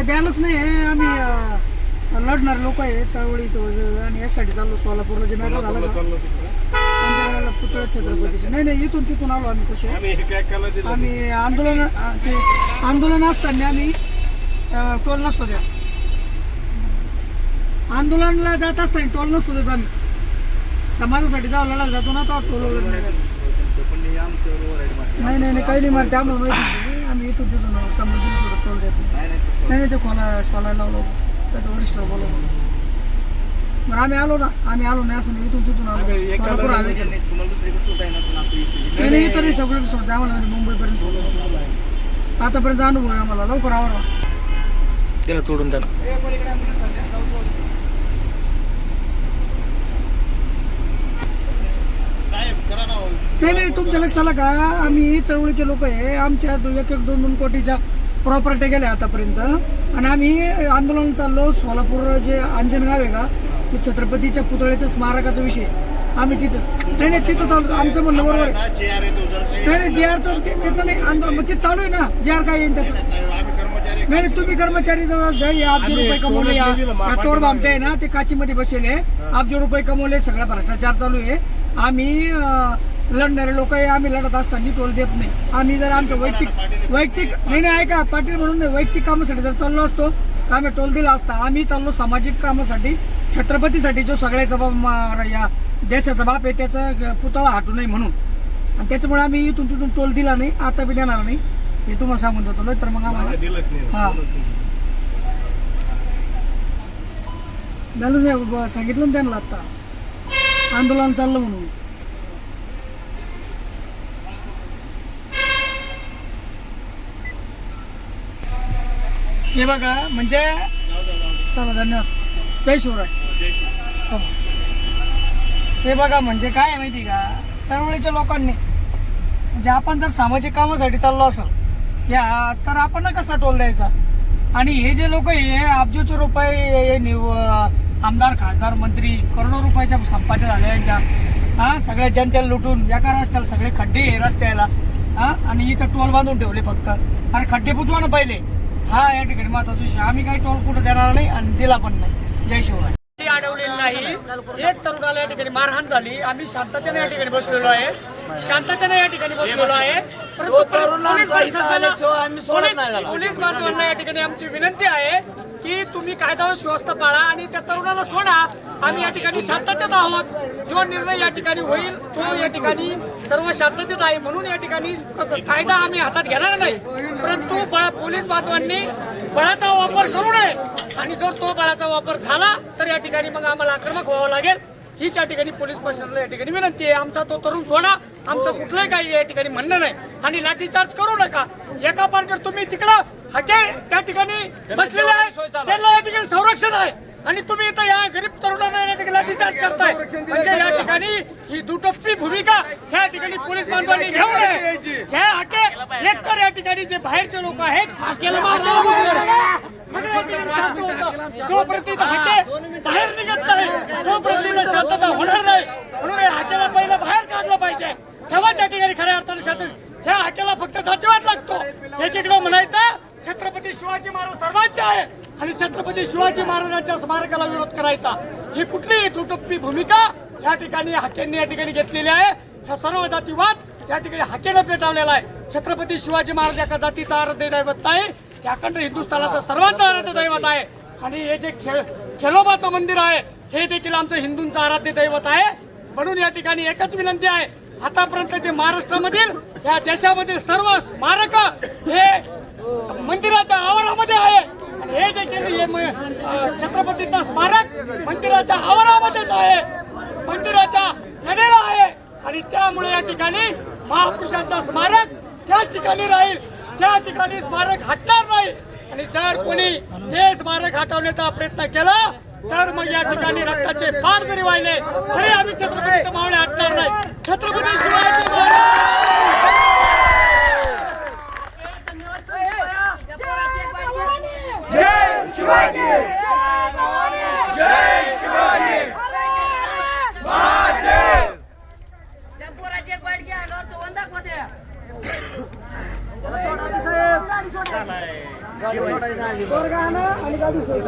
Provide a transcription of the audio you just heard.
Balance नाही आहे. आम्ही लढणारे लोक आहे चळवळी तो आणि यासाठी चाललो सोलापूरला जे मॅटर झालं का त्यांच्या वेळेला पुतळा छत्रपतीचे. नाही इथून तिथून आलो आम्ही तसे. आम्ही आंदोलन असताना आम्ही टोल नसतो त्या आंदोलनाला जात असताना टोल नसतो देत. आम्ही समाजासाठी जावं लढायला जातो ना तो टोल वगैरे नाही काही नाही मारते आम्हाला माहिती. आम्ही इथून तिथून समोर टोल देत नाही. ते खोलायला लावलो त्याचं वरिष्ठ बोलवलं. बरं आम्ही आलो नाही असं नाही. इथून तिथून आलो नाही तरी सगळं सोडते आम्हाला मुंबईपर्यंत सोडलं. आतापर्यंत अनुभव आहे आम्हाला. लवकर आवडला त्याला तोडून द्या. नाही तुमच्या लक्षाला का आम्ही चळवळीचे लोक आहे. आमच्या 1-2 कोटीच्या प्रॉपर्टी गेल्या आतापर्यंत आणि आम्ही आंदोलन चाललो. सोलापूर जे अंजनगाव आहे का ते छत्रपतीच्या पुतळ्याच्या स्मारकाचा विषय आम्ही तिथं नाही तिथं चालू. आमचं म्हणणं बरोबर आहे. नाही JRचं त्याचं नाही आंदोलन ते चालू आहे ना. JR काय येईल त्याचं नाही. तुम्ही कर्मचारी अब्ज रुपये कमवले. या चोर बामटे आहे ना ते काचीमध्ये बसले. अब्ज रुपये कमवले. सगळा भ्रष्टाचार चालू आहे. आम्ही लढणारे लोक आहे. आम्ही लढत असताना टोल देत नाही. आम्ही जर आमचं वैयक्तिक नाही ऐका पाटील म्हणून वैयक्तिक कामासाठी जर चाललो असतो तर आम्ही टोल दिला असता. आम्ही चाललो सामाजिक कामासाठी छत्रपतीसाठी जो सगळ्याचा या देशाचा बाप आहे त्याचा पुतळा हटू नये म्हणून. आणि त्याच्यामुळे आम्ही इथून तिथून टोल दिला नाही. आता बी देणार नाही हे तुम्हाला सांगून देतो. तर मग आम्हाला हा बॅलन्स सांगितलं ना त्यांना आता आंदोलन चाललं म्हणून. हे बघा म्हणजे चला धन्यवाद. जय शिवराय. हे बघा म्हणजे काय आहे माहिती का चळवळीच्या लोकांनी म्हणजे आपण जर सामाजिक कामासाठी चाललो असेल या तर आपण कसा टोल द्यायचा. आणि हे जे लोक हे अब्जोचे रुपये आमदार खासदार मंत्री करोडो रुपयाच्या संपादन झाल्या यांच्या सगळ्या जनतेला लुटून एका रस्त्याला सगळे खड्डे हे रस्त्याला आणि इथं टोल बांधून ठेवले फक्त. अरे खड्डे बुजवा ना पहिले. या ठिकाणी महत्वाचा विषय. आम्ही काही टोल कुठं देणार नाही आणि दिला पण नाही. जय शिवराय. अडवलेली नाही. एक तरुणाला या ठिकाणी मारहाण झाली. आम्ही शांततेने या ठिकाणी बसलेलो आहे. शांततेने या ठिकाणी बसलेलो आहे. पोलीस बांधवांना या ठिकाणी आमची विनंती आहे की तुम्ही कायदा सुव्यवस्था पाळा आणि त्या तरुणाला सोडा. आम्ही या ठिकाणी शांततेत आहोत. जो निर्णय या ठिकाणी होईल तो या ठिकाणी सर्व शांततेत आहे. म्हणून या ठिकाणी कायदा आम्ही हातात घेणार नाही. परंतु पोलीस बांधवांनी बळाचा वापर करू नये. आणि जर तो बळाचा वापर झाला तर या ठिकाणी मग आम्हाला आक्रमक व्हावं लागेल. हीच या ठिकाणी पोलीस प्रशासनाला या ठिकाणी विनंती आहे. आमचा तो तरुण सोडा. आमचं कुठलंही काही या ठिकाणी म्हणणं नाही. आणि लाठीचार्ज करू नका. एका पार्टीवर तुम्ही तिकडं हाके त्या ठिकाणी बसलेले आहे त्यांना या ठिकाणी संरक्षण आहे आणि तुम्ही इथं या गरीब तरुणांना या ठिकाणी लाठीचार्ज करताय. म्हणजे या ठिकाणी ही दुटप्पी भूमिका या ठिकाणी पोलीस बांधवांनी घेऊ नये. हे हाके एकतर या ठिकाणी जे बाहेरचे लोक आहेत हाकेला जोपर्यंत हाके बाहेर निघत नाही तोपर्यंत शांतता होणार नाही. म्हणून या हाकेला पहिलं बाहेर काढलं पाहिजे. तेव्हाच या ठिकाणी खऱ्या अर्थाने शांत. ह्या हाकेला फक्त जातीवाद लागतो. एकीकडे म्हणायचं छत्रपती शिवाजी महाराज सर्वांचे आहे आणि छत्रपती शिवाजी महाराजांच्या स्मारकाला विरोध करायचा. ही कुठली दुटप्पी भूमिका या ठिकाणी हाकेंनी या ठिकाणी घेतलेली आहे. हा सर्व जातीवाद या ठिकाणी हाकेनं पेटवलेला आहे. छत्रपती शिवाजी महाराज एका जातीचा आराध्य दैवत नाही. त्या अखंड हिंदुस्थानाचं सर्वांचं आराध्य दैवत आहे. आणि हे जे खेळोबाचं मंदिर आहे हे देखील आमचं हिंदूंचं आराध्य दैवत आहे. म्हणून या ठिकाणी एकच विनंती आहे. आतापर्यंत जे महाराष्ट्रामधील या देशामध्ये सर्व स्मारक हे मंदिराच्या आवारामध्ये आहे. आणि हे देखील छत्रपतीचं स्मारक मंदिराच्या आवारामध्येच आहे. मंदिराच्या कडेला आहे. आणि त्यामुळे या ठिकाणी महापुरुषांचं स्मारक त्याच ठिकाणी राहील. त्या ठिकाणी स्मारक हटणार नाही. आणि जर कोणी ते स्मारक हटवण्याचा प्रयत्न केला तर मग या ठिकाणी रक्ताचे पार जरी वाहिले तरी आम्ही छत्रपतीचे मावळे हटणार नाही. छत्रपती शिवाजी महाराज. जय शिवाजी. जय शिवाजी. महादेव. पोराचे पोरगा आणा आणि गाडी सोडा.